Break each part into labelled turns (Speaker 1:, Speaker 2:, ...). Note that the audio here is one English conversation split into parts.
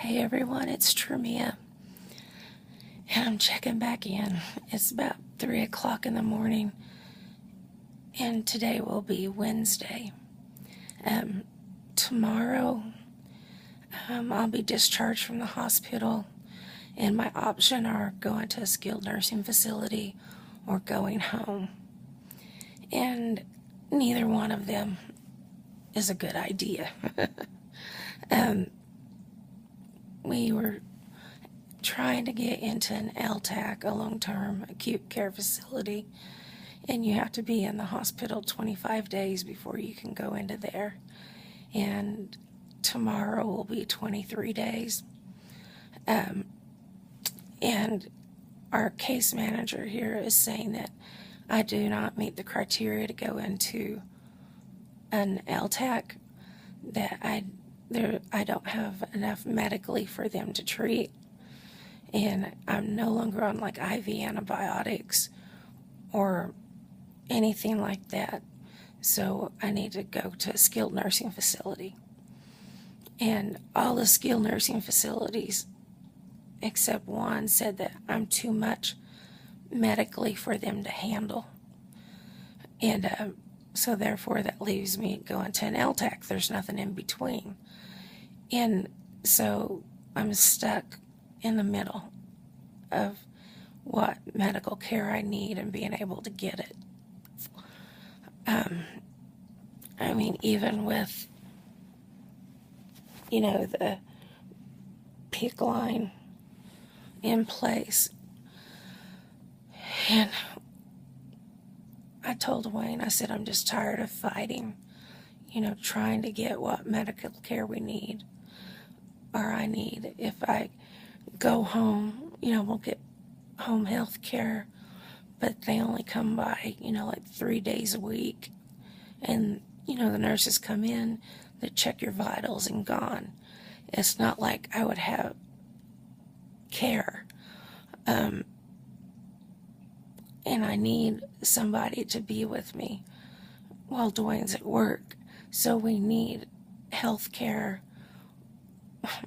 Speaker 1: Hey everyone, it's Tremia, and I'm checking back in. It's about 3 o'clock in the morning, and today will be Wednesday. Tomorrow, I'll be discharged from the hospital, and my options are going to a skilled nursing facility or going home. And neither one of them is a good idea. We were trying to get into an LTAC, a long-term acute care facility, and you have to be in the hospital 25 days before you can go into there. And tomorrow will be 23 days. And our case manager here is saying that I do not meet the criteria to go into an LTAC, that I don't have enough medically for them to treat, and I'm no longer on like IV antibiotics or anything like that, so I need to go to a skilled nursing facility. And all the skilled nursing facilities except one said that I'm too much medically for them to handle, and so therefore that leaves me going to an LTAC. There's nothing in between. And so I'm stuck in the middle of what medical care I need and being able to get it. Even with, the PIC line in place. And I told Wayne, I said, I'm just tired of fighting, trying to get what medical care we need, or I need. If I go home, we'll get home health care, but they only come by, like 3 days a week. And, the nurses come in, they check your vitals and gone. It's not like I would have care. And I need somebody to be with me while Dwayne's at work. So we need health care,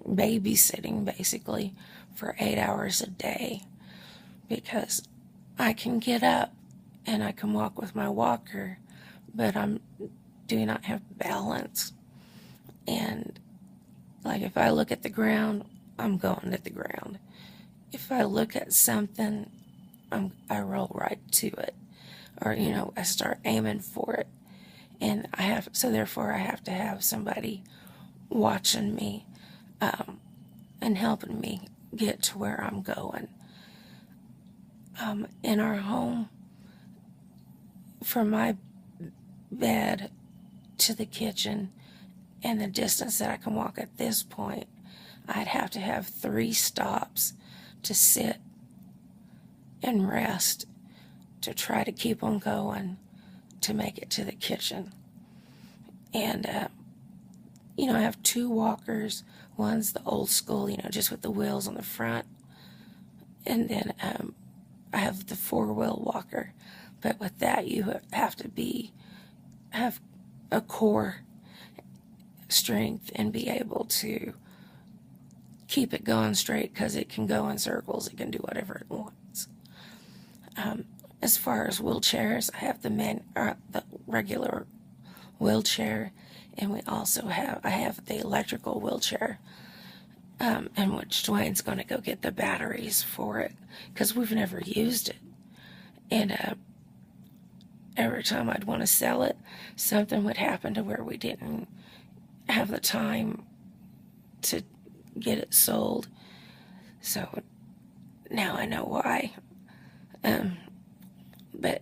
Speaker 1: babysitting basically, for 8 hours a day, because I can get up and I can walk with my walker, but I do not have balance. And like if I look at the ground, I'm going to the ground. If I look at something, I roll right to it, or I start aiming for it, and therefore I have to have somebody watching me and helping me get to where I'm going. In our home, from my bed to the kitchen and the distance that I can walk at this point, I'd have to have 3 stops to sit and rest to try to keep on going to make it to the kitchen. And I have 2 walkers. One's the old school, just with the wheels on the front, and then I have the 4-wheel walker. But with that, you have to have a core strength and be able to keep it going straight, because it can go in circles. It can do whatever it wants. As far as wheelchairs, I have the regular wheelchair, and I have the electrical wheelchair, and which Dwayne's going to go get the batteries for it, because we've never used it. And every time I'd want to sell it, something would happen to where we didn't have the time to get it sold. So now I know why. But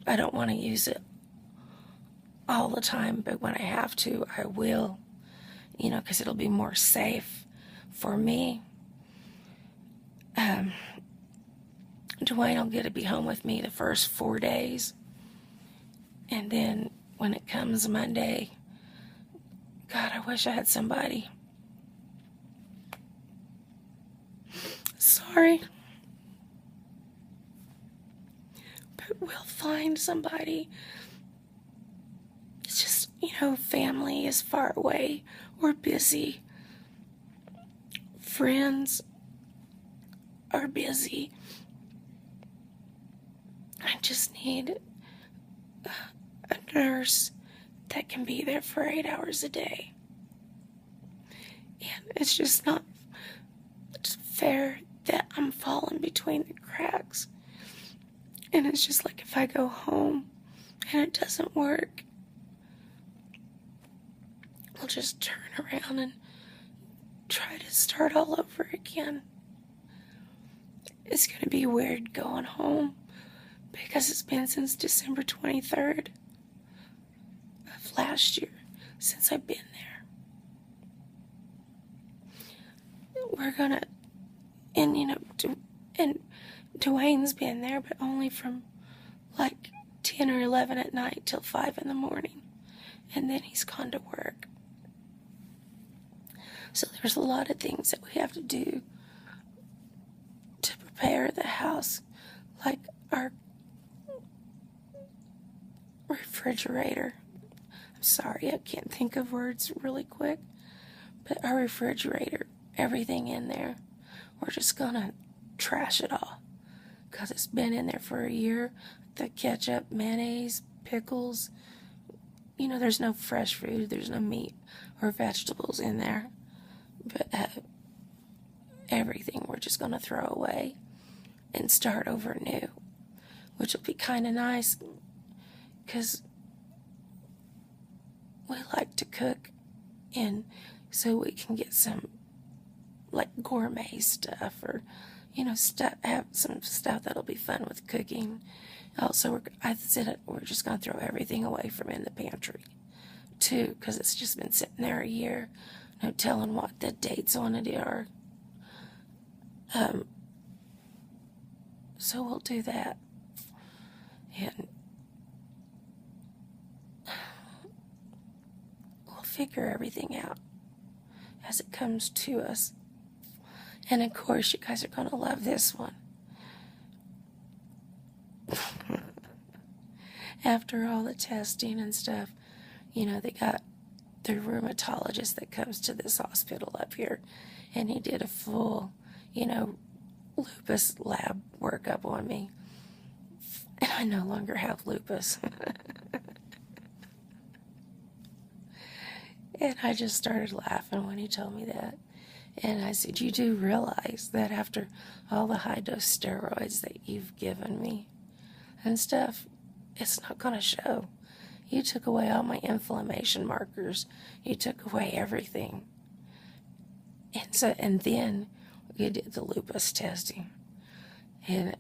Speaker 1: I don't want to use it all the time, but when I have to, I will, because it'll be more safe for me. Dwayne will get to be home with me the first 4 days, and then when it comes Monday, God, I wish I had somebody. Sorry. But we'll find somebody. It's just, family is far away. We're busy. friends are busy. I just need a nurse that can be there for 8 hours a day. And it's just not fair that I'm falling between the cracks. And it's just like if I go home and it doesn't work, I'll just turn around and try to start all over again. It's going to be weird going home because it's been since December 23rd of last year since I've been there. We're going to, and and Dwayne's been there, but only from like 10 or 11 at night till 5 in the morning. And then he's gone to work. So there's a lot of things that we have to do to prepare the house, like our refrigerator. I'm sorry, I can't think of words really quick, but our refrigerator, everything in there, we're just gonna trash it all because it's been in there for a year. The ketchup, mayonnaise, pickles, there's no fresh food, there's no meat or vegetables in there, but everything we're just gonna throw away and start over new, which will be kind of nice because we like to cook, and so we can get some like gourmet stuff, or have some stuff that'll be fun with cooking. Also, we're just gonna throw everything away from in the pantry too, because it's just been sitting there a year, no telling what the dates on it are. So we'll do that, and we'll figure everything out as it comes to us. And of course, you guys are going to love this one. After all the testing and stuff, they got the rheumatologist that comes to this hospital up here, and he did a full, lupus lab workup on me. And I no longer have lupus. And I just started laughing when he told me that. And I said, you do realize that after all the high-dose steroids that you've given me and stuff, it's not going to show. You took away all my inflammation markers. You took away everything. And then you did the lupus testing. And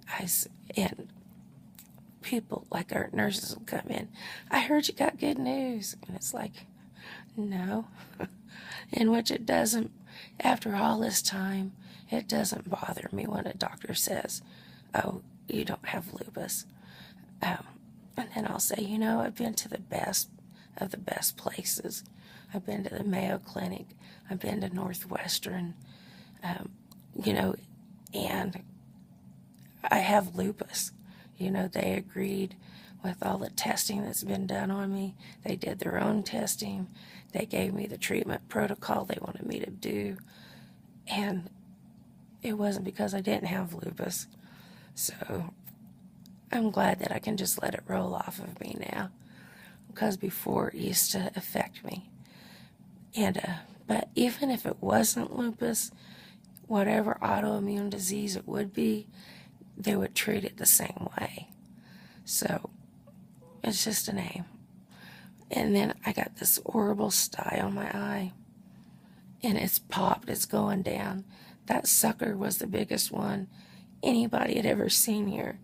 Speaker 1: people, like our nurses, will come in. I heard you got good news. And it's like, no. In which it doesn't, after all this time, it doesn't bother me when a doctor says, oh, you don't have lupus. And then I'll say, I've been to the best of the best places. I've been to the Mayo Clinic. I've been to Northwestern, and I have lupus. They agreed with all the testing that's been done on me. They did their own testing. They gave me the treatment protocol they wanted me to do. And it wasn't because I didn't have lupus. So I'm glad that I can just let it roll off of me now, because before it used to affect me. And but even if it wasn't lupus, whatever autoimmune disease it would be, they would treat it the same way. So it's just a name. And then I got this horrible sty on my eye, and it's popped, it's going down. That sucker was the biggest one anybody had ever seen here.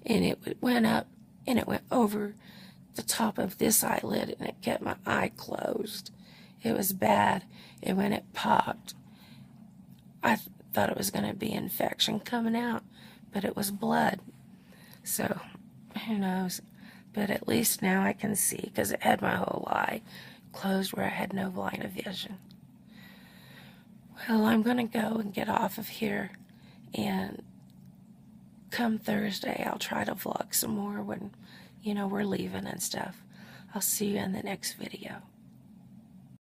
Speaker 1: And it went up, and it went over the top of this eyelid, and it kept my eye closed. It was bad. And when it popped, I thought it was going to be infection coming out, but it was blood. So, who knows? But at least now I can see, because it had my whole eye closed where I had no line of vision. Well, I'm going to go and get off of here, and come Thursday, I'll try to vlog some more when, we're leaving and stuff. I'll see you in the next video.